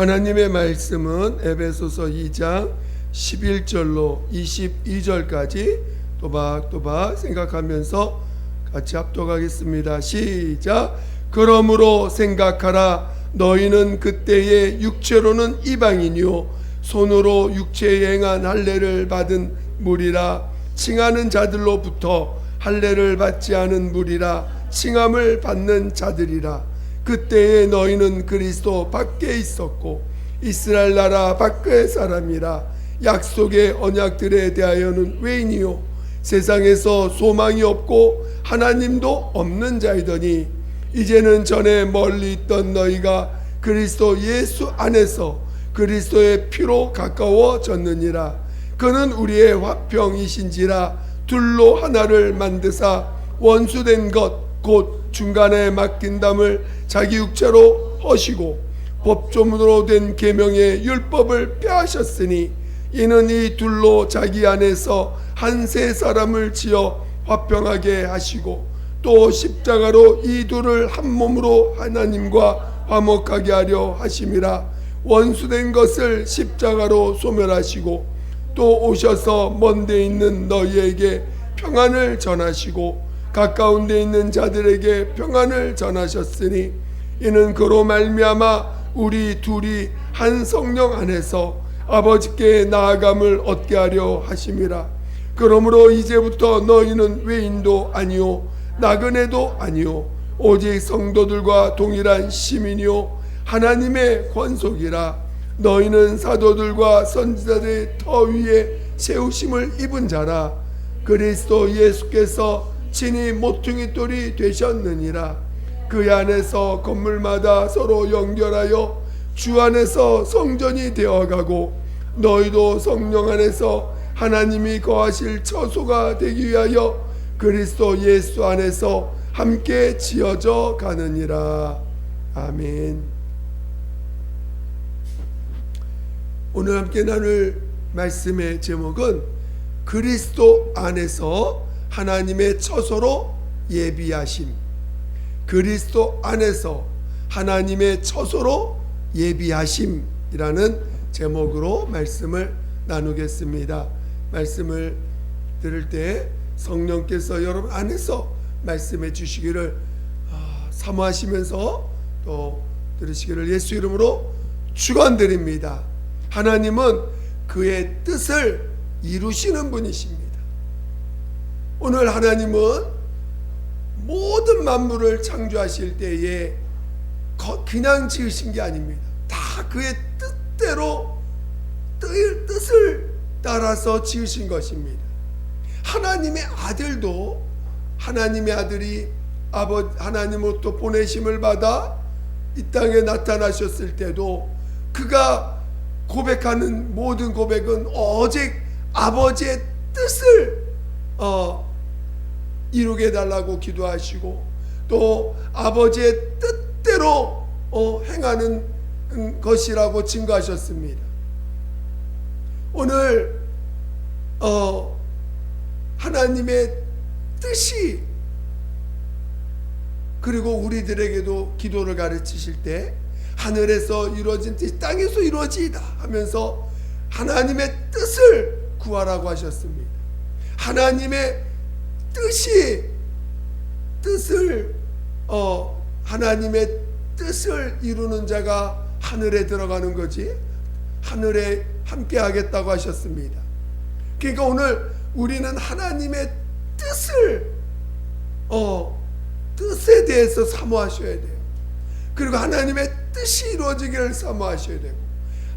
하나님의 말씀은 에베소서 2장 11절로 22절까지 또박또박 생각하면서 같이 합독하겠습니다. 시작. 그러므로 생각하라. 너희는 그때의 육체로는 이방인이요 손으로 육체에 행한 할례를 받은 무리라. 칭하는 자들로부터 할례를 받지 않은 무리라. 칭함을 받는 자들이라. 그때에 너희는 그리스도 밖에 있었고 이스라엘 나라 밖의 사람이라. 약속의 언약들에 대하여는 외인이요 세상에서 소망이 없고 하나님도 없는 자이더니 이제는 전에 멀리 있던 너희가 그리스도 예수 안에서 그리스도의 피로 가까워졌느니라. 그는 우리의 화평이신지라. 둘로 하나를 만드사 원수된 것 곧 중간에 맡긴 담을 자기 육체로 허시고 법조문으로 된 계명의 율법을 폐하셨으니 이는 이 둘로 자기 안에서 한 세 사람을 지어 화평하게 하시고 또 십자가로 이 둘을 한 몸으로 하나님과 화목하게 하려 하심이라. 원수된 것을 십자가로 소멸하시고 또 오셔서 먼 데 있는 너희에게 평안을 전하시고 가까운 데 있는 자들에게 평안을 전하셨으니 이는 그로 말미암아 우리 둘이 한 성령 안에서 아버지께 나아감을 얻게 하려 하심이라. 그러므로 이제부터 너희는 외인도 아니요 나그네도 아니요 오직 성도들과 동일한 시민이요 하나님의 권속이라. 너희는 사도들과 선지자들의 터 위에 세우심을 입은 자라. 그리스도 예수께서 친히 모퉁이 돌이 되셨느니라. 그 안에서 건물마다 서로 연결하여 주 안에서 성전이 되어가고 너희도 성령 안에서 하나님이 거하실 처소가 되기 위하여 그리스도 예수 안에서 함께 지어져 가느니라. 아멘. 오늘 함께 나눌 말씀의 제목은 그리스도 안에서 하나님의 처소로 예비하심. 그리스도 안에서 하나님의 처소로 예비하심이라는 제목으로 말씀을 나누겠습니다. 말씀을 들을 때 성령께서 여러분 안에서 말씀해 주시기를 사모하시면서 또 들으시기를 예수 이름으로 축원드립니다. 하나님은 그의 뜻을 이루시는 분이십니다. 오늘 하나님은 모든 만물을 창조하실 때에 그냥 지으신 게 아닙니다. 다 그의 뜻대로 뜻을 따라서 지으신 것입니다. 하나님의 아들도 하나님의 아들이 하나님으로부터 보내심을 받아 이 땅에 나타나셨을 때도 그가 고백하는 모든 고백은 오직 아버지의 뜻을 이루게 해달라고 기도하시고 또 아버지의 뜻대로 행하는 것이라고 증거하셨습니다. 오늘 하나님의 뜻이 그리고 우리들에게도 기도를 가르치실 때 하늘에서 이루어진 뜻이 땅에서 이루어지이다 하면서 하나님의 뜻을 구하라고 하셨습니다. 하나님의 하나님의 뜻을 이루는 자가 하늘에 들어가는 거지 하늘에 함께 하겠다고 하셨습니다. 그러니까 오늘 우리는 하나님의 뜻에 대해서 사모하셔야 돼요. 그리고 하나님의 뜻이 이루어지기를 사모하셔야 되고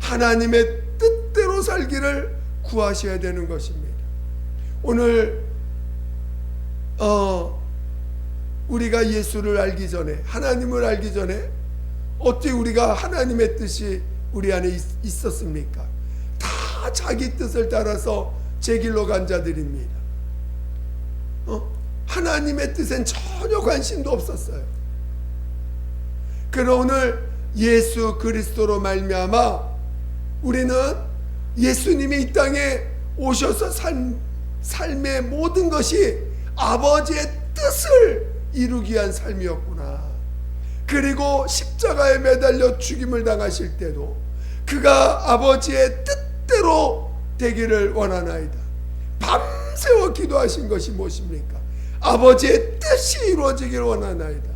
하나님의 뜻대로 살기를 구하셔야 되는 것입니다. 오늘 우리가 예수를 알기 전에 하나님을 알기 전에 어떻게 우리가 하나님의 뜻이 우리 안에 있었습니까? 다 자기 뜻을 따라서 제 길로 간 자들입니다. 하나님의 뜻엔 전혀 관심도 없었어요. 그러나 오늘 예수 그리스도로 말미암아 우리는 예수님이 이 땅에 오셔서 삶의 모든 것이 아버지의 뜻을 이루기 위한 삶이었구나. 그리고 십자가에 매달려 죽임을 당하실 때도 그가 아버지의 뜻대로 되기를 원하나이다. 밤새워 기도하신 것이 무엇입니까? 아버지의 뜻이 이루어지기를 원하나이다.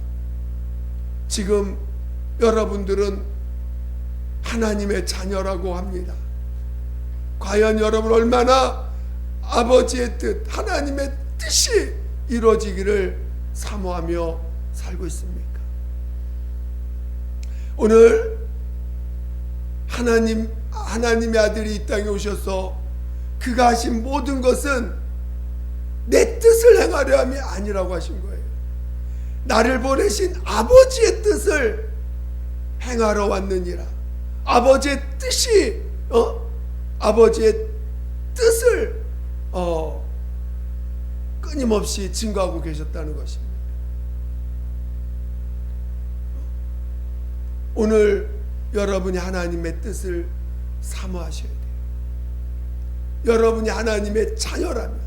지금 여러분들은 하나님의 자녀라고 합니다. 과연 여러분 얼마나 아버지의 뜻, 하나님의 뜻이 이루어지기를 사모하며 살고 있습니까? 오늘 하나님의 아들이 이 땅에 오셔서 그가 하신 모든 것은 내 뜻을 행하려 함이 아니라고 하신 거예요. 나를 보내신 아버지의 뜻을 행하러 왔느니라. 아버지의 뜻이 아버지의 뜻을 끊임없이 증거하고 계셨다는 것입니다. 오늘 여러분이 하나님의 뜻을 사모하셔야 돼요. 여러분이 하나님의 자녀라면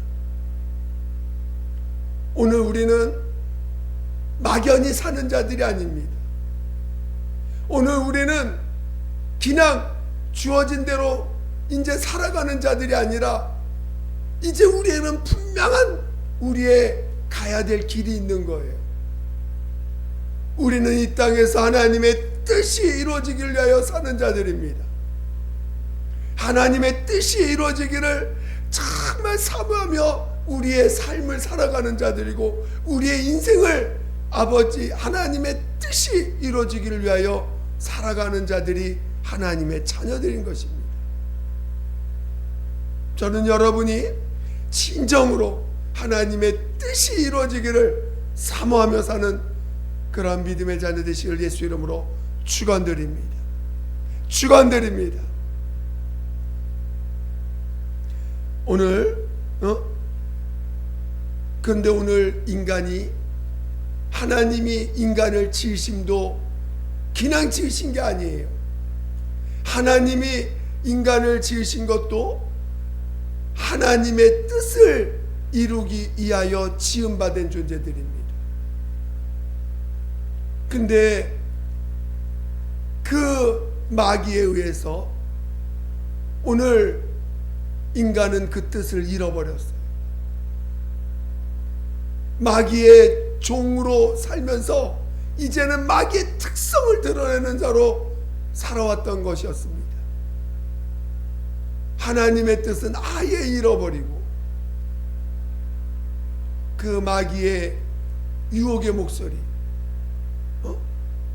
오늘 우리는 막연히 사는 자들이 아닙니다. 오늘 우리는 그냥 주어진 대로 이제 살아가는 자들이 아니라 이제 우리에는 분명한 우리의 가야 될 길이 있는 거예요. 우리는 이 땅에서 하나님의 뜻이 이루어지기를 위하여 사는 자들입니다. 하나님의 뜻이 이루어지기를 정말 사모하며 우리의 삶을 살아가는 자들이고 우리의 인생을 아버지 하나님의 뜻이 이루어지기를 위하여 살아가는 자들이 하나님의 자녀들인 것입니다. 저는 여러분이 진정으로 하나님의 뜻이 이루어지기를 사모하며 사는 그런 믿음의 자녀 되시기를 예수 이름으로 축원드립니다. 축원드립니다. 오늘 그런데 오늘 인간이 하나님이 인간을 지으심도 그냥 지으신 게 아니에요. 하나님이 인간을 지으신 것도 하나님의 뜻을 이루기 위하여 지음받은 존재들입니다. 근데 그 마귀에 의해서 오늘 인간은 그 뜻을 잃어버렸어요. 마귀의 종으로 살면서 이제는 마귀의 특성을 드러내는 자로 살아왔던 것이었습니다. 하나님의 뜻은 아예 잃어버리고 그 마귀의 유혹의 목소리,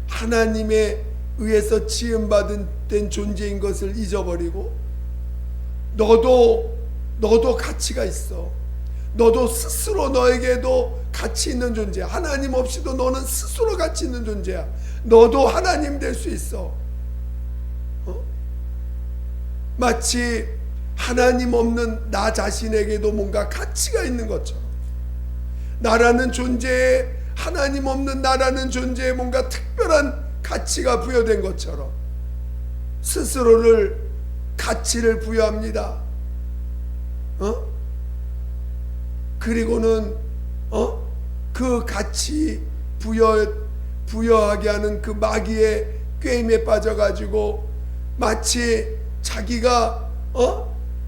하나님에 의해서 지음받은 된 존재인 것을 잊어버리고 너도 가치가 있어. 너도 스스로 너에게도 가치 있는 존재야. 하나님 없이도 너는 스스로 가치 있는 존재야. 너도 하나님 될 수 있어. 마치 하나님 없는 나 자신에게도 뭔가 가치가 있는 것처럼, 나라는 존재에, 하나님 없는 나라는 존재에 뭔가 특별한 가치가 부여된 것처럼 스스로를 가치를 부여합니다. 그리고는 그 가치 부여하게 하는 그 마귀의 꾀임에 빠져가지고 마치 자기가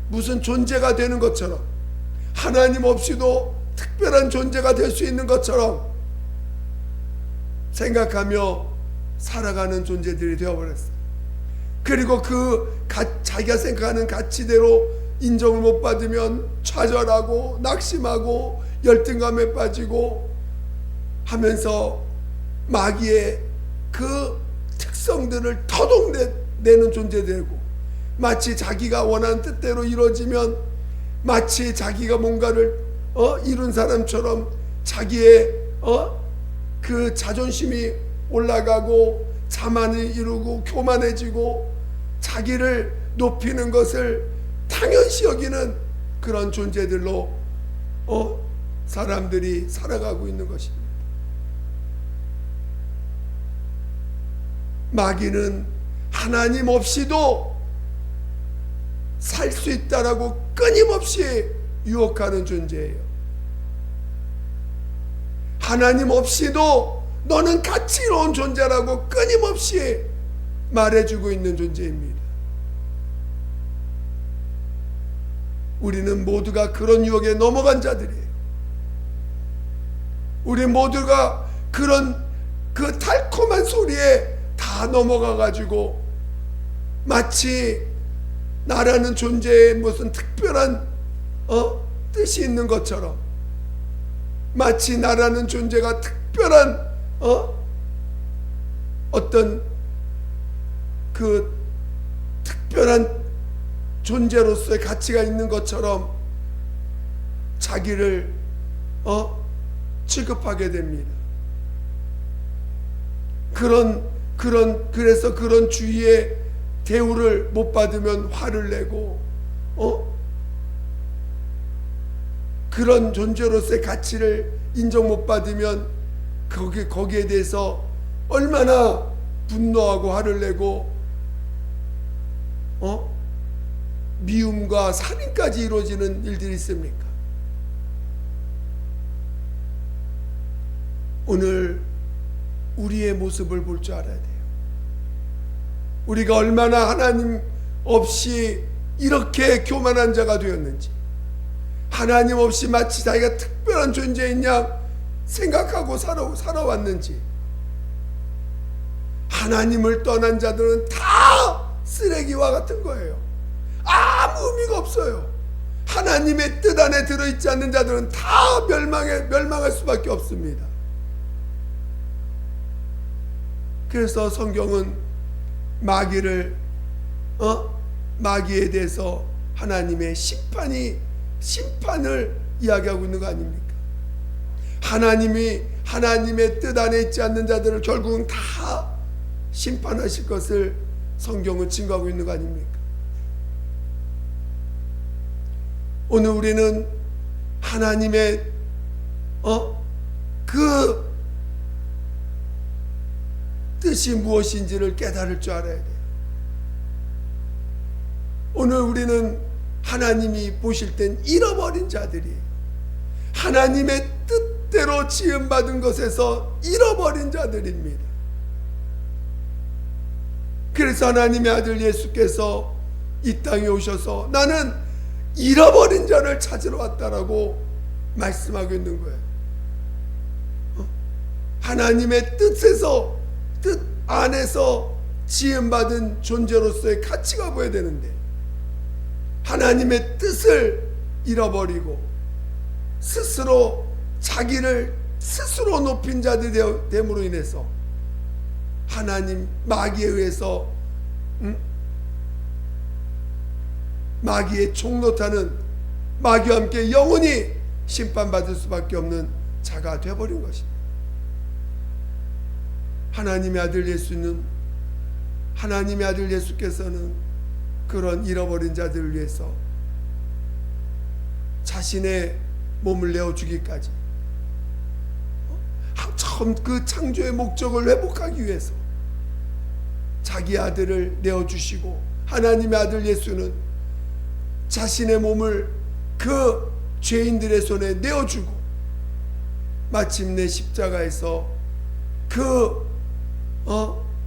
무슨 존재가 되는 것처럼, 하나님 없이도 특별한 존재가 될 수 있는 것처럼 생각하며 살아가는 존재들이 되어버렸어요. 그리고 자기가 생각하는 가치대로 인정을 못 받으면 좌절하고 낙심하고 열등감에 빠지고 하면서 마귀의 그 특성들을 터동내는 존재되고, 마치 자기가 원하는 뜻대로 이루어지면 마치 자기가 뭔가를 이룬 사람처럼 자기의 그 자존심이 올라가고 자만을 이루고 교만해지고 자기를 높이는 것을 당연시 여기는 그런 존재들로 사람들이 살아가고 있는 것입니다. 마귀는 하나님 없이도 살 수 있다라고 끊임없이 유혹하는 존재예요. 하나님 없이도 너는 가치로운 존재라고 끊임없이 말해주고 있는 존재입니다. 우리는 모두가 그런 유혹에 넘어간 자들이에요. 우리 모두가 그런 그 달콤한 소리에 다 넘어가 가지고 마치 나라는 존재에 무슨 특별한 뜻이 있는 것처럼, 마치 나라는 존재가 특별한 어떤 그 특별한 존재로서의 가치가 있는 것처럼 자기를 취급하게 됩니다. 그래서 그런 주위의 대우를 못 받으면 화를 내고, 그런 존재로서의 가치를 인정 못 받으면 거기에 대해서 얼마나 분노하고 화를 내고, 미움과 살인까지 이루어지는 일들이 있습니까? 오늘 우리의 모습을 볼 줄 알아야 돼요. 우리가 얼마나 하나님 없이 이렇게 교만한 자가 되었는지, 하나님 없이 마치 자기가 특별한 존재인 양 생각하고 살아왔는지. 하나님을 떠난 자들은 다 쓰레기와 같은 거예요. 아무 의미가 없어요. 하나님의 뜻 안에 들어있지 않는 자들은 다 멸망할 수밖에 없습니다. 그래서 성경은 마귀에 대해서 하나님의 심판을 이야기하고 있는 거 아닙니까? 하나님의 뜻 안에 있지 않는 자들을 결국은 다 심판하실 것을 성경은 증거하고 있는 거 아닙니까? 오늘 우리는 하나님의 그 뜻이 무엇인지를 깨달을 줄 알아야 돼요. 오늘 우리는 하나님이 보실 땐 잃어버린 자들이에요. 하나님의 뜻대로 지음받은 것에서 잃어버린 자들입니다. 그래서 하나님의 아들 예수께서 이 땅에 오셔서 나는 잃어버린 자를 찾으러 왔다라고 말씀하고 있는 거예요. 하나님의 뜻 안에서 지음받은 존재로서의 가치가 보여야 되는데, 하나님의 뜻을 잃어버리고 자기를 스스로 높인 자들이 됨으로 인해서 마귀에 의해서 마귀의 총노타는 마귀와 함께 영원히 심판받을 수밖에 없는 자가 되어버린 것입니다. 하나님의 아들 예수께서는 그런 잃어버린 자들을 위해서 자신의 몸을 내어주기까지, 처음 그 창조의 목적을 회복하기 위해서 자기 아들을 내어주시고, 하나님의 아들 예수는 자신의 몸을 그 죄인들의 손에 내어주고 마침내 십자가에서 그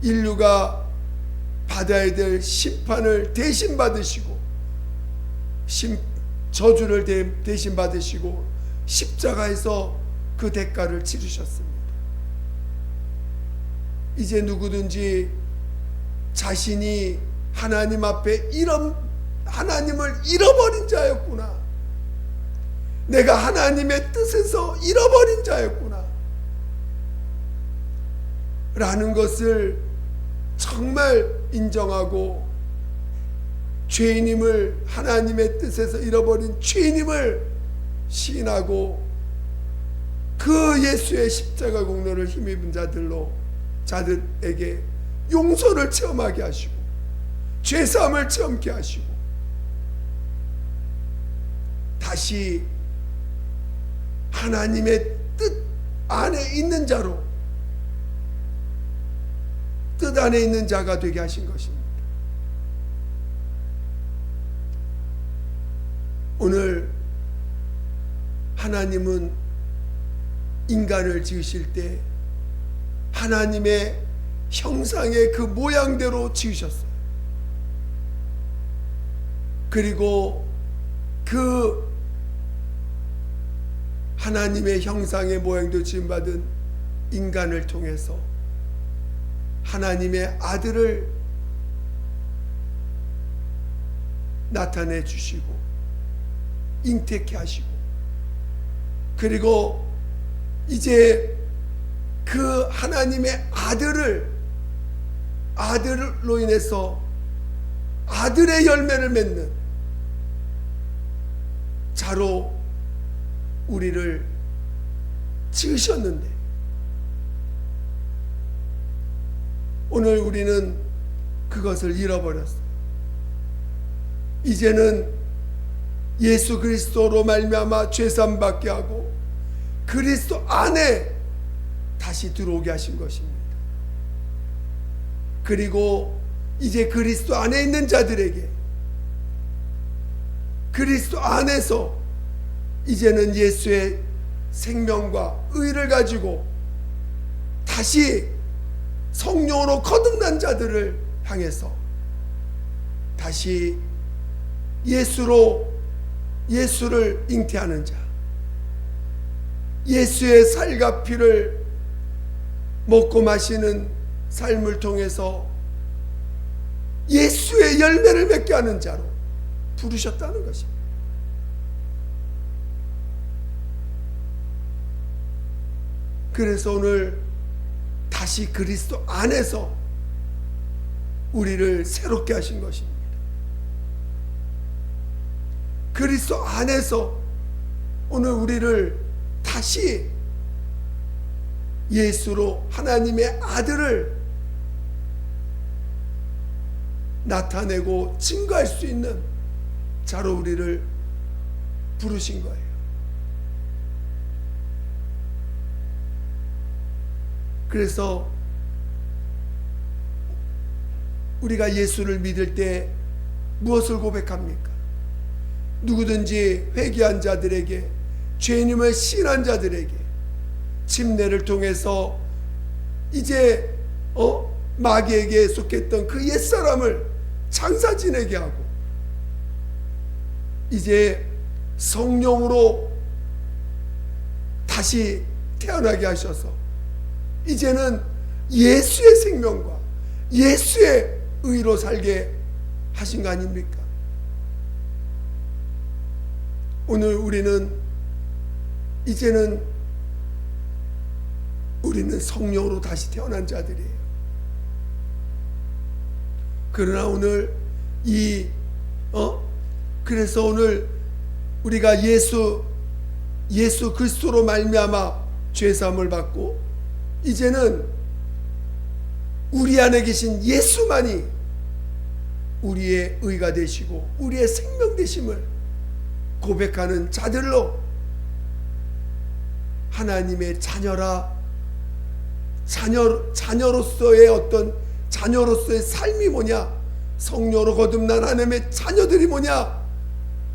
인류가 받아야 될 심판을 대신 받으시고, 저주를 대신 받으시고 십자가에서 그 대가를 치르셨습니다. 이제 누구든지 자신이 하나님 앞에 하나님을 잃어버린 자였구나, 내가 하나님의 뜻에서 잃어버린 자였구나 라는 것을 정말 인정하고, 죄인임을, 하나님의 뜻에서 잃어버린 죄인임을 시인하고 그 예수의 십자가 공로를 힘입은 자들에게 용서를 체험하게 하시고 죄사함을 체험케 하시고 다시 하나님의 뜻 안에 있는 자로, 뜻 안에 있는 자가 되게 하신 것입니다. 오늘 하나님은 인간을 지으실 때 하나님의 형상의 그 모양대로 지으셨어요. 그리고 그 하나님의 형상의 모양도 지음받은 인간을 통해서 하나님의 아들을 나타내 주시고 잉태케 하시고, 그리고 이제 그 하나님의 아들로 인해서 아들의 열매를 맺는 자로 우리를 지으셨는데, 오늘 우리는 그것을 잃어버렸어요. 이제는 예수 그리스도로 말미암아 죄사함 받게 하고 그리스도 안에 다시 들어오게 하신 것입니다. 그리고 이제 그리스도 안에 있는 자들에게, 그리스도 안에서 이제는 예수의 생명과 의를 가지고 다시 성령으로 거듭난 자들을 향해서 다시 예수를 잉태하는 자, 예수의 살과 피를 먹고 마시는 삶을 통해서 예수의 열매를 맺게 하는 자로 부르셨다는 것입니다. 그래서 오늘 다시 그리스도 안에서 우리를 새롭게 하신 것입니다. 그리스도 안에서 오늘 우리를 다시 예수로 하나님의 아들을 나타내고 증거할 수 있는 자로 우리를 부르신 거예요. 그래서 우리가 예수를 믿을 때 무엇을 고백합니까? 누구든지 회개한 자들에게, 죄인임을 시인한 자들에게 침례를 통해서 이제 마귀에게 속했던 그 옛사람을 장사 지내게 하고 이제 성령으로 다시 태어나게 하셔서 이제는 예수의 생명과 예수의 의로 살게 하신 거 아닙니까? 오늘 이제는 우리는 성령으로 다시 태어난 자들이에요. 그러나 오늘 그래서 오늘 우리가 예수 그리스도로 말미암아 죄 사함을 받고 이제는 우리 안에 계신 예수만이 우리의 의가 되시고 우리의 생명 되심을 고백하는 자들로 하나님의 자녀로서의 어떤 자녀로서의 삶이 뭐냐? 성령으로 거듭난 하나님의 자녀들이 뭐냐?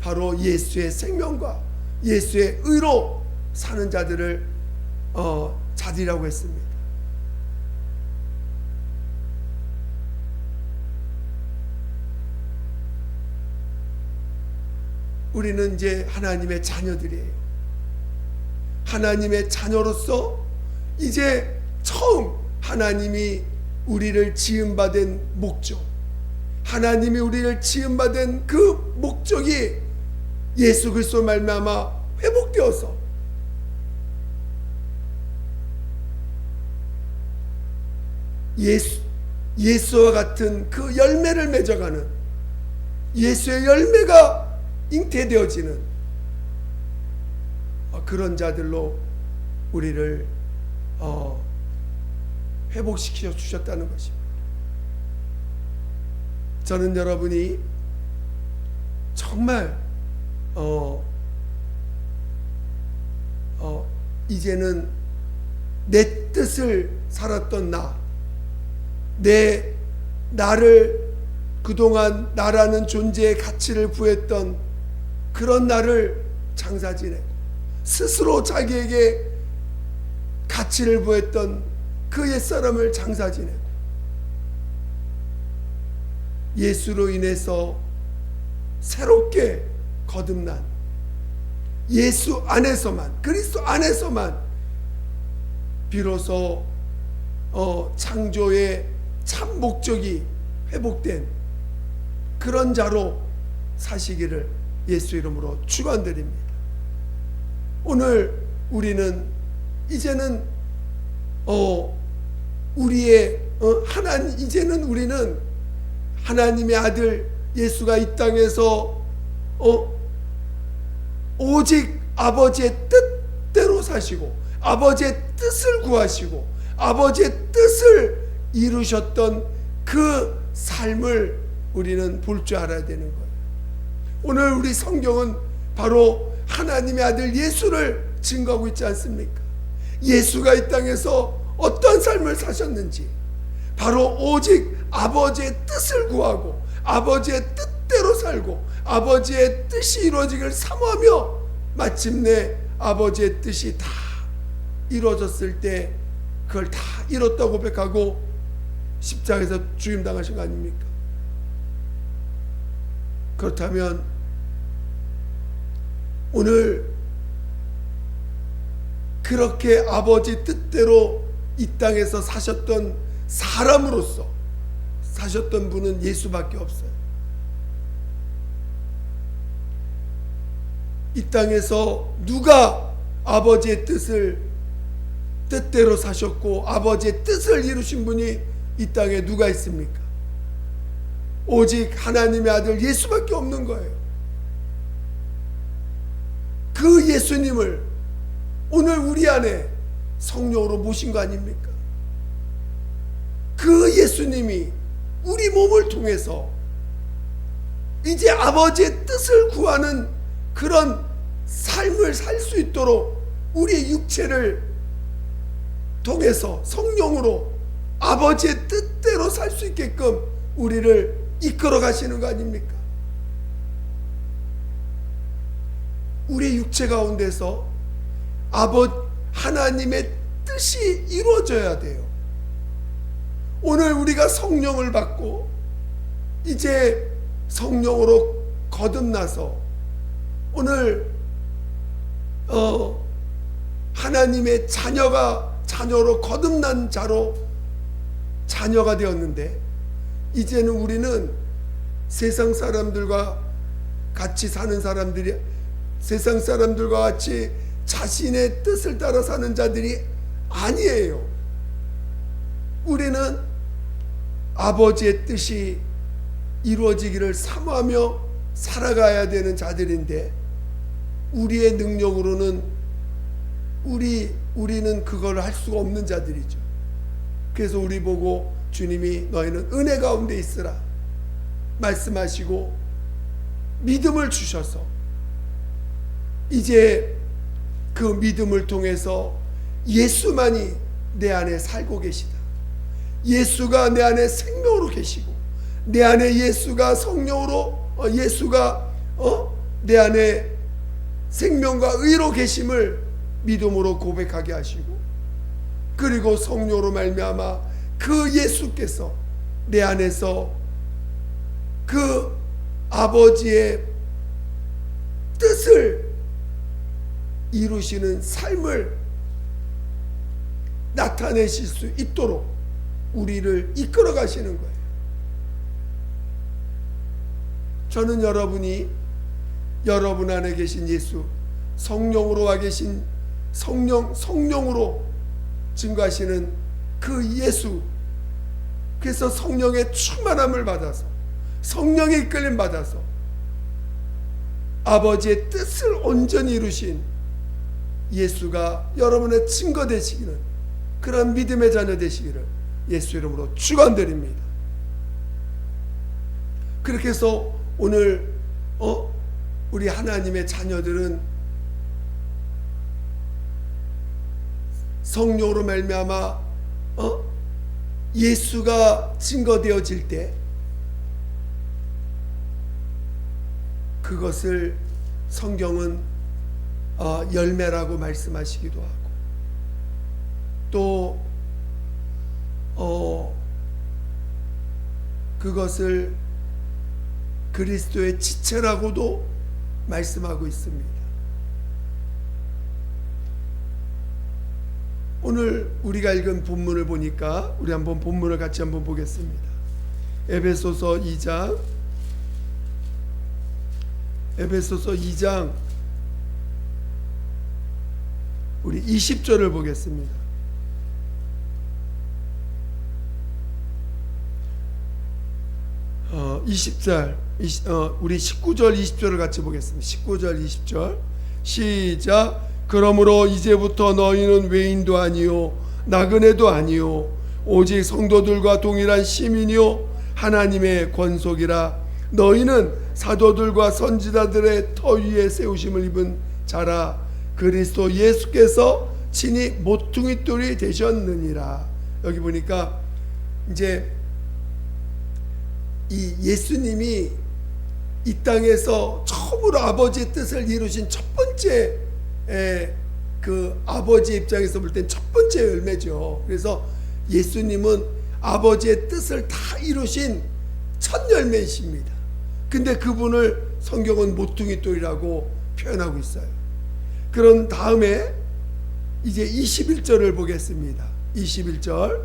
바로 예수의 생명과 예수의 의로 사는 자들이라고 했습니다. 우리는 이제 하나님의 자녀들이에요. 하나님의 자녀로서 이제 처음 하나님이 우리를 지음받은 목적, 하나님이 우리를 지음받은 그 목적이 예수 그리스도 말미암아 회복되어서 예수와 같은 그 열매를 맺어가는 예수의 열매가 잉태되어지는 그런 자들로 우리를 회복시켜 주셨다는 것입니다. 저는 여러분이 정말 이제는 내 뜻을 살았던 나를 그동안 나라는 존재의 가치를 부했던 그런 나를 장사 지내고 스스로 자기에게 가치를 부했던 그 옛사람을 장사 지내고 예수로 인해서 새롭게 거듭난 예수 안에서만, 그리스도 안에서만 비로소 창조의 참 목적이 회복된 그런 자로 사시기를 예수 이름으로 축원드립니다. 오늘 우리는 이제는 이제는 우리는 하나님의 아들 예수가 이 땅에서 오직 아버지의 뜻대로 사시고 아버지의 뜻을 구하시고 아버지의 뜻을 이루셨던 그 삶을 우리는 볼 줄 알아야 되는 거예요. 오늘 우리 성경은 바로 하나님의 아들 예수를 증거하고 있지 않습니까? 예수가 이 땅에서 어떤 삶을 사셨는지, 바로 오직 아버지의 뜻을 구하고 아버지의 뜻대로 살고 아버지의 뜻이 이루어지기를 사모하며 마침내 아버지의 뜻이 다 이루어졌을 때 그걸 다 이뤘다고 고백하고 십자가에서 죽임당하신 거 아닙니까? 그렇다면 오늘 그렇게 아버지 뜻대로 이 땅에서 사셨던 사람으로서 사셨던 분은 예수밖에 없어요. 이 땅에서 누가 아버지의 뜻대로 사셨고 아버지의 뜻을 이루신 분이 이 땅에 누가 있습니까? 오직 하나님의 아들 예수밖에 없는 거예요. 그 예수님을 오늘 우리 안에 성령으로 모신 거 아닙니까? 그 예수님이 우리 몸을 통해서 이제 아버지의 뜻을 구하는 그런 삶을 살 수 있도록 우리의 육체를 통해서 성령으로 아버지의 뜻대로 살 수 있게끔 우리를 이끌어 가시는 거 아닙니까? 우리의 육체 가운데서 하나님의 뜻이 이루어져야 돼요. 오늘 우리가 성령을 받고 이제 성령으로 거듭나서 오늘 하나님의 자녀로 거듭난 자녀가 되었는데 이제는 우리는 세상 사람들과 같이 사는 사람들이 세상 사람들과 같이 자신의 뜻을 따라 사는 자들이 아니에요. 우리는 아버지의 뜻이 이루어지기를 사모하며 살아가야 되는 자들인데 우리의 능력으로는 우리는 그걸 할 수가 없는 자들이죠. 그래서 우리 보고 주님이 너희는 은혜 가운데 있으라 말씀하시고 믿음을 주셔서 이제 그 믿음을 통해서 예수만이 내 안에 살고 계시다. 예수가 내 안에 생명으로 계시고 내 안에 예수가 성령으로 예수가 내 안에 생명과 의로 계심을 믿음으로 고백하게 하시고 그리고 성령으로 말미암아 그 예수께서 내 안에서 그 아버지의 뜻을 이루시는 삶을 나타내실 수 있도록 우리를 이끌어 가시는 거예요. 저는 여러분이 여러분 안에 계신 예수, 성령으로 와 계신 성령으로 증거하시는 그 예수, 그래서 성령의 충만함을 받아서 성령의 이끌림 받아서 아버지의 뜻을 온전히 이루신 예수가 여러분의 증거 되시기를, 그런 믿음의 자녀 되시기를 예수 이름으로 축원드립니다. 그렇게 해서 오늘 우리 하나님의 자녀들은 성령으로 말미암아 예수가 증거되어질 때 그것을 성경은 열매라고 말씀하시기도 하고 또 그것을 그리스도의 지체라고도 말씀하고 있습니다. 오늘 우리가 읽은 본문을 보니까 우리 한번 본문을 같이 한번 보겠습니다. 에베소서 2장 우리 20절을 보겠습니다. 우리 19절 20절을 같이 보겠습니다. 19절 20절 시작. 그러므로 이제부터 너희는 외인도 아니요 나그네도 아니요 오직 성도들과 동일한 시민이요 하나님의 권속이라. 너희는 사도들과 선지자들의 터 위에 세우심을 입은 자라. 그리스도 예수께서 친히 모퉁이 돌이 되셨느니라. 여기 보니까 이제 이 예수님이 이 땅에서 처음으로 아버지의 뜻을 이루신 첫 번째 그 아버지의 입장에서 볼 땐 첫 번째 열매죠. 그래서 예수님은 아버지의 뜻을 다 이루신 첫 열매이십니다. 근데 그분을 성경은 모퉁이 돌이라고 표현하고 있어요. 그런 다음에 이제 21절을 보겠습니다. 21절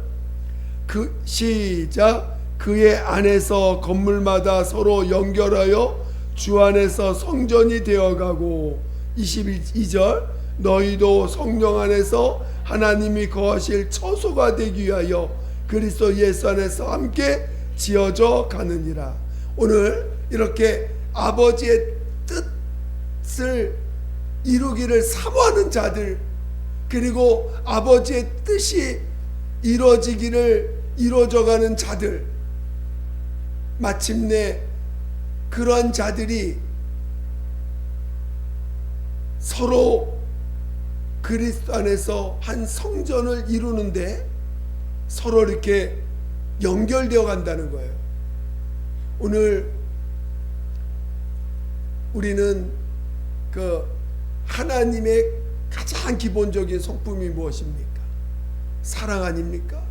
시작. 그의 안에서 건물마다 서로 연결하여 주 안에서 성전이 되어가고. 22절 너희도 성령 안에서 하나님이 거하실 처소가 되기 위하여 그리스도 예수 안에서 함께 지어져 가느니라. 오늘 이렇게 아버지의 뜻을 이루기를 사모하는 자들, 그리고 아버지의 뜻이 이루어져가는 자들, 마침내 그러한 자들이 서로 그리스도 안에서 한 성전을 이루는데 서로 이렇게 연결되어 간다는 거예요. 오늘 우리는 그 하나님의 가장 기본적인 성품이 무엇입니까? 사랑 아닙니까?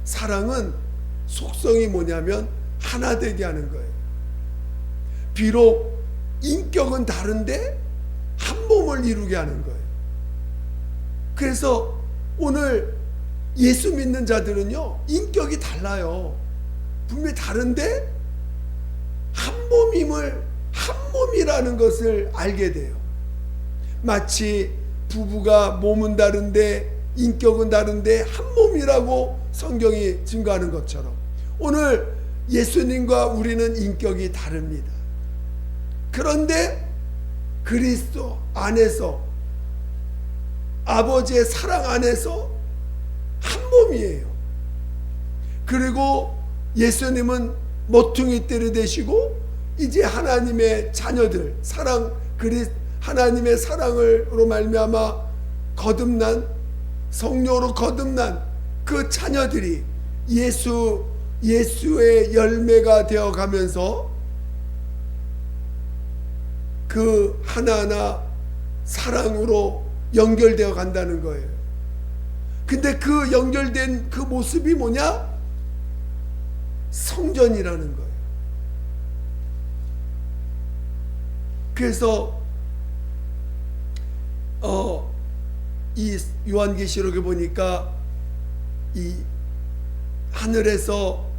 사랑은 속성이 뭐냐면 하나 되게 하는 거예요. 비록 인격은 다른데 한 몸을 이루게 하는 거예요. 그래서 오늘 예수 믿는 자들은요, 인격이 달라요. 분명히 다른데 한 몸이라는 것을 알게 돼요. 마치 부부가 몸은 다른데 인격은 다른데 한 몸이라고 성경이 증거하는 것처럼 오늘 예수님과 우리는 인격이 다릅니다. 그런데 그리스도 안에서 아버지의 사랑 안에서 한 몸이에요. 그리고 예수님은 모퉁이 뜰이 되시고 이제 하나님의 자녀들, 하나님의 사랑으로 말미암아 거듭난, 성령으로 거듭난 그 자녀들이 예수의 열매가 되어 가면서 그 하나하나 사랑으로 연결되어 간다는 거예요. 근데 그 연결된 그 모습이 뭐냐? 성전이라는 거예요. 그래서 이 요한계시록에 보니까 이 하늘에서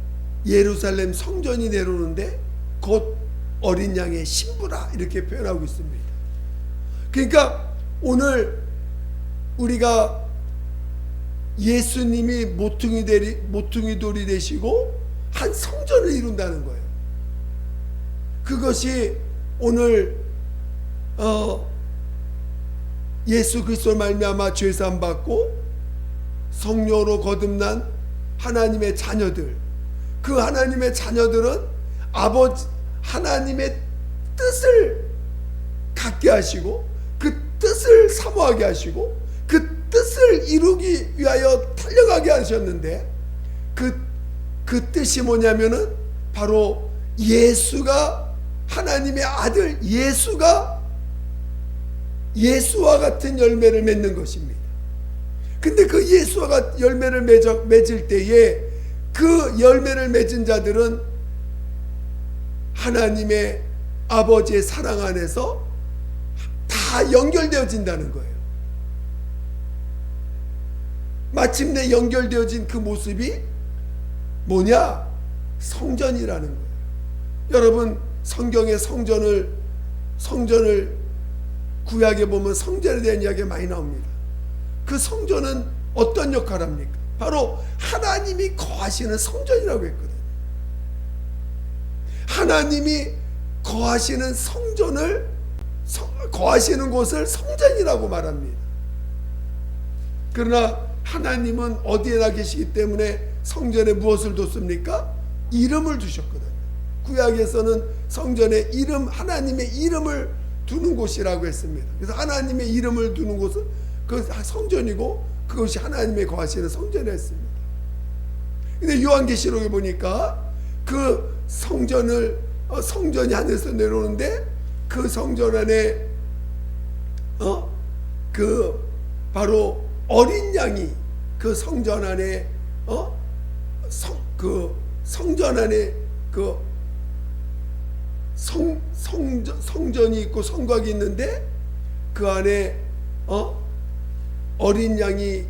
예루살렘 성전이 내려오는데 곧 어린 양의 신부라 이렇게 표현하고 있습니다. 그러니까 오늘 우리가 예수님이 모퉁이 돌이 되시고 한 성전을 이룬다는 거예요. 그것이 오늘 예수 그리스도로 말미암아 죄 사함 받고 성령으로 거듭난 하나님의 자녀들, 그 하나님의 자녀들은 하나님의 뜻을 갖게 하시고 그 뜻을 사모하게 하시고 그 뜻을 이루기 위하여 달려가게 하셨는데 그 뜻이 뭐냐면은 바로 예수가 하나님의 아들 예수와 같은 열매를 맺는 것입니다. 근데 그 예수와 열매를 맺을 때에 그 열매를 맺은 자들은 하나님의 아버지의 사랑 안에서 다 연결되어진다는 거예요. 마침내 연결되어진 그 모습이 뭐냐? 성전이라는 거예요. 여러분, 성경의 성전을 구약에 보면 성전에 대한 이야기가 많이 나옵니다. 그 성전은 어떤 역할을 합니까? 바로 하나님이 거하시는 성전이라고 했거든요. 하나님이 거하시는 성전을, 거하시는 곳을 성전이라고 말합니다. 그러나 하나님은 어디에나 계시기 때문에 성전에 무엇을 뒀습니까? 이름을 두셨거든요. 구약에서는 성전에 하나님의 이름을 두는 곳이라고 했습니다. 그래서 하나님의 이름을 두는 곳은 그 성전이고, 그것이 하나님의 거하시는 성전이라 했습니다. 근데 요한계시록에 보니까 그 성전이 하늘에서 내려오는데, 그 성전 안에 그 바로 어린 양이 그 성전 안에 성전 안에 그 성전이 있고 성곽이 있는데, 그 안에 어린 양이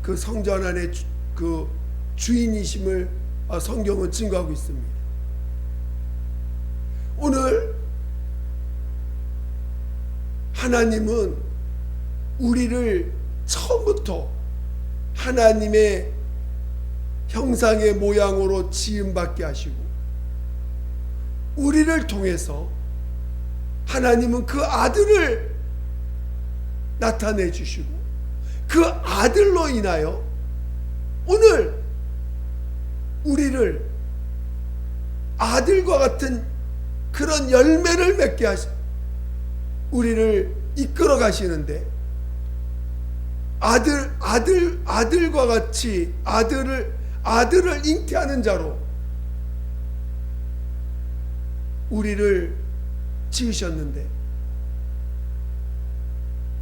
그 성전 안에 그 주인이심을 성경은 증거하고 있습니다. 오늘 하나님은 우리를 처음부터 하나님의 형상의 모양으로 지음받게 하시고, 우리를 통해서 하나님은 그 아들을 나타내 주시고, 그 아들로 인하여 오늘 우리를 아들과 같은 그런 열매를 맺게 우리를 이끌어 가시는데, 아들과 같이 아들을 잉태하는 자로 우리를 지으셨는데,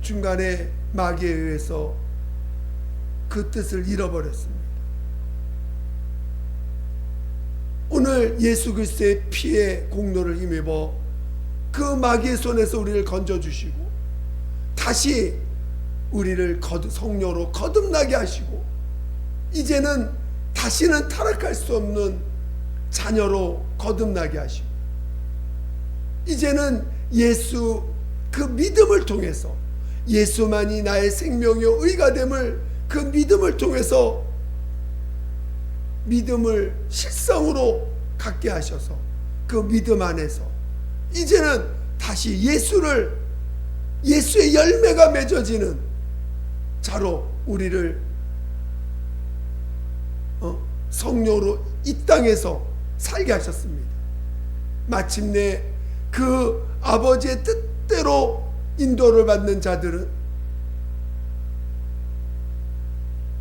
중간에 마귀에 의해서 그 뜻을 잃어버렸습니다. 오늘 예수 그리스도의 피의 공로를 힘입어 그 마귀의 손에서 우리를 건져주시고, 다시 우리를 성령으로 거듭나게 하시고, 이제는 다시는 타락할 수 없는 자녀로 거듭나게 하시고, 이제는 예수 그 믿음을 통해서 예수만이 나의 생명이요 의가 됨을, 그 믿음을 통해서 믿음을 실성으로 갖게 하셔서 그 믿음 안에서 이제는 다시 예수의 열매가 맺어지는 자로 우리를 성령으로 이 땅에서 살게 하셨습니다. 마침내 그 아버지의 뜻대로 인도를 받는 자들은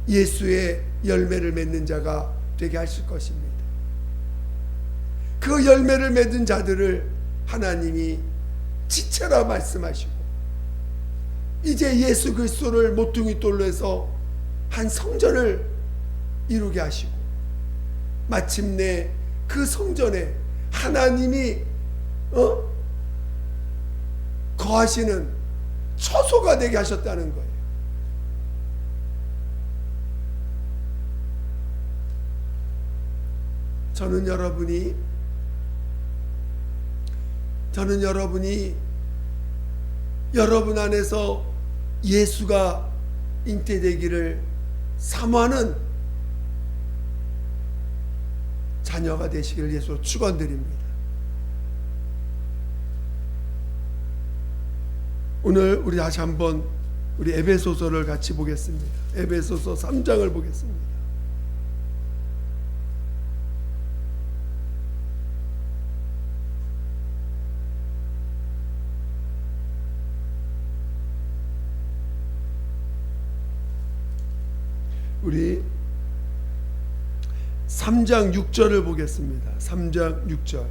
예수의 열매를 맺는 자가 되게 하실 것입니다. 그 열매를 맺은 자들을 하나님이 지체라 말씀하시고, 이제 예수 그리스도를 모퉁이 돌로 해서 한 성전을 이루게 하시고, 마침내 그 성전에 하나님이 거하시는 처소가 되게 하셨다는 거예요. 저는 여러분이 여러분 안에서 예수가 잉태되기를 사모하는 자녀가 되시기를 예수로 축원드립니다. 오늘 우리 다시 한번 우리 에베소서를 같이 보겠습니다. 에베소서 3장을 보겠습니다. 우리 3장 6절을 보겠습니다. 3장 6절.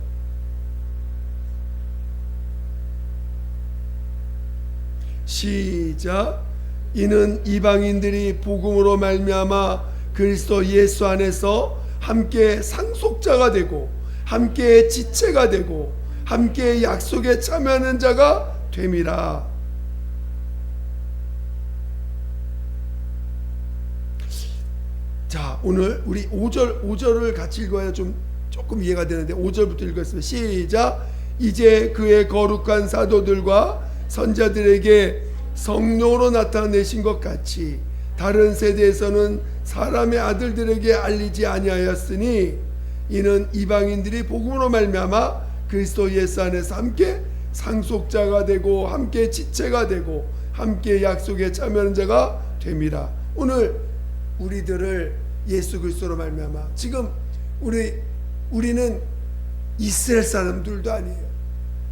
시작. 이는 이방인들이 복음으로 말미암아 그리스도 예수 안에서 함께 상속자가 되고 함께 지체가 되고 함께 약속에 참여하는 자가 됨이라. 자, 오늘 우리 5절을 같이 읽어야 조금 이해가 되는데 5절부터 읽었습니다. 시작. 이제 그의 거룩한 사도들과 선자들에게 성령으로 나타내신 것 같이 다른 세대에서는 사람의 아들들에게 알리지 아니하였으니 이는 이방인들이 복음으로 말미암아 그리스도 예수 안에서 함께 상속자가 되고 함께 지체가 되고 함께 약속에 참여하는 자가 됩니다. 오늘 우리들을 예수 그리스도로 말미암아 지금 우리는 이스라엘 사람들도 아니에요.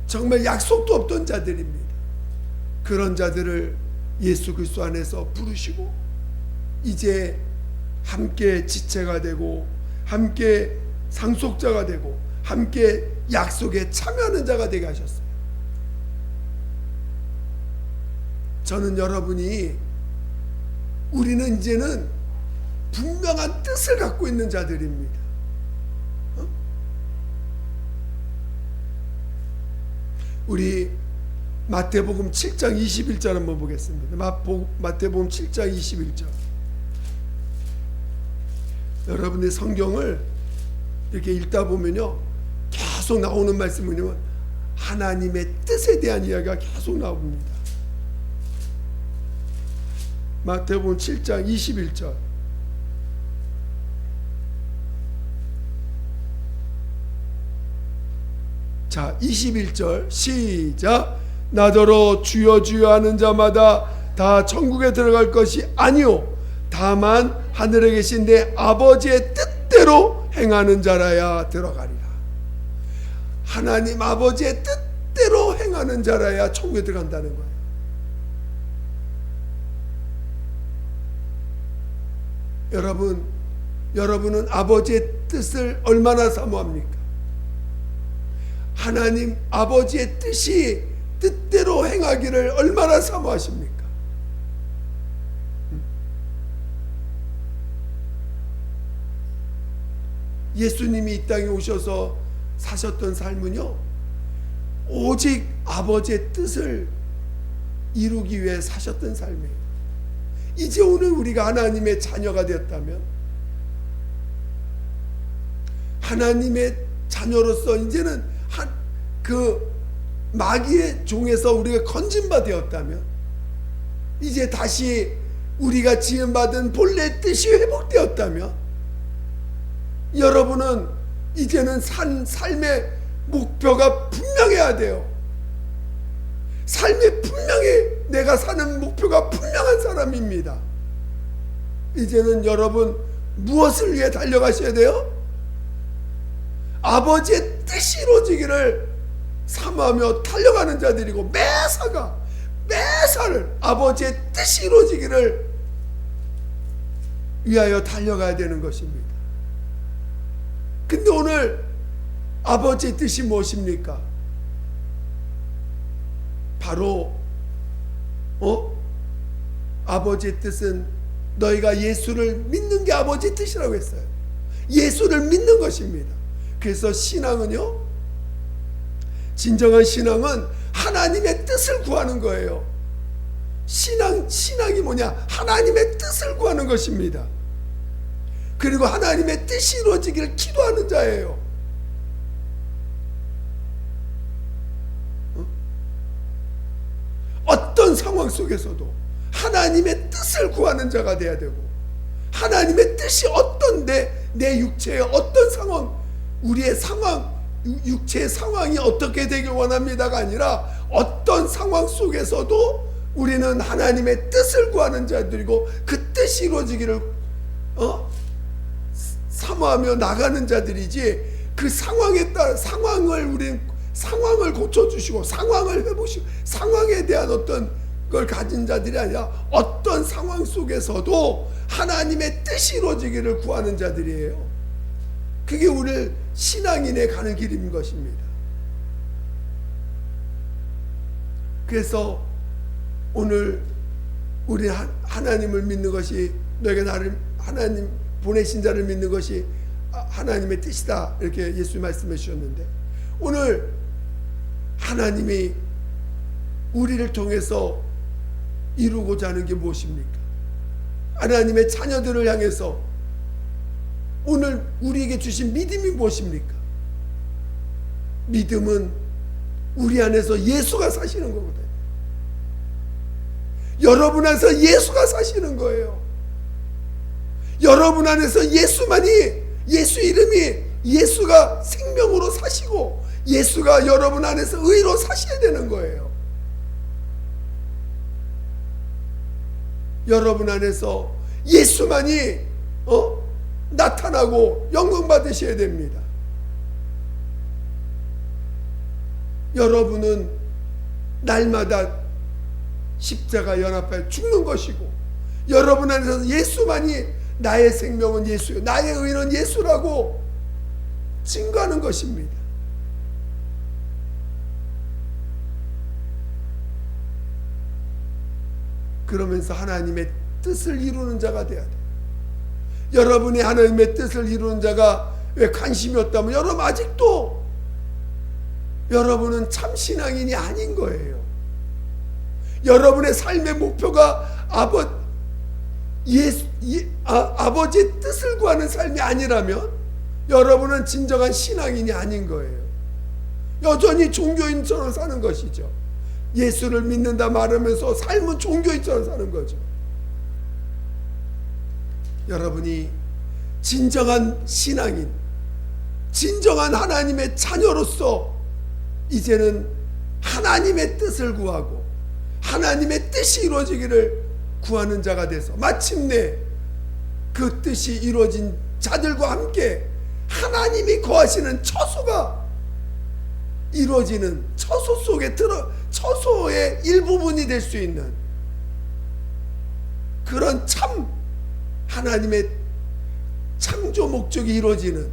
정말 약속도 없던 자들입니다. 그런 자들을 예수 그리스도 안에서 부르시고 이제 함께 지체가 되고 함께 상속자가 되고 함께 약속에 참여하는 자가 되게 하셨어요. 저는 우리는 이제는 분명한 뜻을 갖고 있는 자들입니다. 우리 마태복음 7장 21절 한번 보겠습니다. 마태복음 7장 21절. 여러분의 성경을 이렇게 읽다 보면요, 계속 나오는 말씀은요, 하나님의 뜻에 대한 이야기가 계속 나옵니다. 마태복음 7장 21절. 자, 21절 시작. 나더러 주여 주여 하는 자마다 다 천국에 들어갈 것이 아니요 다만 하늘에 계신 내 아버지의 뜻대로 행하는 자라야 들어가리라. 하나님 아버지의 뜻대로 행하는 자라야 천국에 들어간다는 거예요. 여러분은 아버지의 뜻을 얼마나 사모합니까? 하나님 아버지의 뜻대로 행하기를 얼마나 사모하십니까? 예수님이 이 땅에 오셔서 사셨던 삶은요, 오직 아버지의 뜻을 이루기 위해 사셨던 삶이에요. 이제 오늘 우리가 하나님의 자녀가 되었다면, 하나님의 자녀로서 이제는 그 마귀의 종에서 우리가 건진바 되었다면, 이제 다시 우리가 지음받은 본래 뜻이 회복되었다면, 여러분은 이제는 삶의 목표가 분명해야 돼요. 삶에 분명히 내가 사는 목표가 분명한 사람입니다. 이제는 여러분 무엇을 위해 달려가셔야 돼요? 아버지의 뜻이 이루어지기를 사모하며 달려가는 자들이고, 매사를 아버지의 뜻이 이루어지기를 위하여 달려가야 되는 것입니다. 근데 오늘 아버지의 뜻이 무엇입니까? 바로 아버지의 뜻은 너희가 예수를 믿는 게 아버지의 뜻이라고 했어요. 예수를 믿는 것입니다. 그래서 신앙은요, 진정한 신앙은 하나님의 뜻을 구하는 거예요. 신앙이 뭐냐? 하나님의 뜻을 구하는 것입니다. 그리고 하나님의 뜻이 이루어지기를 기도하는 자예요. 어떤 상황 속에서도 하나님의 뜻을 구하는 자가 돼야 되고, 하나님의 뜻이 어떤 내 육체의 어떤 상황, 우리의 상황, 육체의 상황이 어떻게 되길 원합니다가 아니라 어떤 상황 속에서도 우리는 하나님의 뜻을 구하는 자들이고 그 뜻이 이루어지기를 사모하며 나가는 자들이지, 그 상황에 따라 상황을 고쳐주시고 상황을 회복시키고 상황에 대한 어떤 걸 가진 자들이 아니라 어떤 상황 속에서도 하나님의 뜻이 이루어지기를 구하는 자들이에요. 그게 우리 신앙인의 가는 길인 것입니다. 그래서 오늘 우리 하나님을 믿는 것이, 너희가 나를 하나님 보내신 자를 믿는 것이 하나님의 뜻이다, 이렇게 예수님 말씀해 주셨는데, 오늘 하나님이 우리를 통해서 이루고자 하는 게 무엇입니까? 하나님의 자녀들을 향해서 오늘 우리에게 주신 믿음이 무엇입니까? 믿음은 우리 안에서 예수가 사시는 거거든요. 여러분 안에서 예수가 사시는 거예요. 여러분 안에서 예수만이, 예수 이름이, 예수가 생명으로 사시고 예수가 여러분 안에서 의로 사셔야 되는 거예요. 여러분 안에서 예수만이 나타나고 영광 받으셔야 됩니다. 여러분은 날마다 십자가 연합하여 죽는 것이고 여러분 안에서 예수만이 나의 생명은 예수요 나의 의는 예수라고 증거하는 것입니다. 그러면서 하나님의 뜻을 이루는 자가 되어야 돼요. 여러분이 하나님의 뜻을 이루는 자가 왜 관심이 없다면 여러분 아직도 여러분은 참 신앙인이 아닌 거예요. 여러분의 삶의 목표가 아버지의 뜻을 구하는 삶이 아니라면 여러분은 진정한 신앙인이 아닌 거예요. 여전히 종교인처럼 사는 것이죠. 예수를 믿는다 말하면서 삶은 종교인처럼 사는 거죠. 여러분이 진정한 신앙인, 진정한 하나님의 자녀로서 이제는 하나님의 뜻을 구하고 하나님의 뜻이 이루어지기를 구하는 자가 돼서 마침내 그 뜻이 이루어진 자들과 함께 하나님이 거하시는 처소가 이루어지는 처소 속에 처소의 일부분이 될 수 있는 그런 참 하나님의 창조 목적이 이루어지는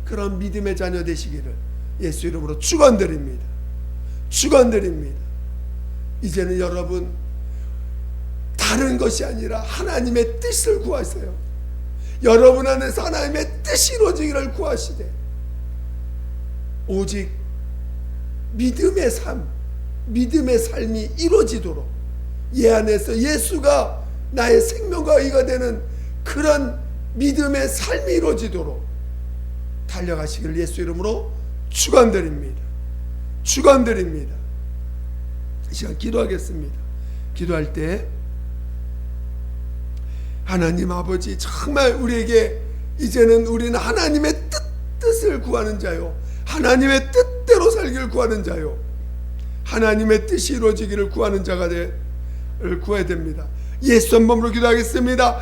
그런 믿음의 자녀 되시기를 예수 이름으로 축원드립니다. 축원드립니다. 이제는 여러분 다른 것이 아니라 하나님의 뜻을 구하세요. 여러분 안에서 하나님의 뜻이 이루어지기를 구하시되 오직 믿음의 삶이 이루어지도록 얘 안에서 예수가 나의 생명과 의가 되는 그런 믿음의 삶이 이루어지도록 달려가시기를 예수 이름으로 축원드립니다. 축원드립니다. 이 시간 기도하겠습니다. 기도할 때 하나님 아버지 정말 우리에게 이제는 우리는 하나님의 뜻을 구하는 자요 하나님의 뜻대로 살기를 구하는 자요 하나님의 뜻이 이루어지기를 구하는 자가 구해야 됩니다. 예수 한 번으로 기도하겠습니다.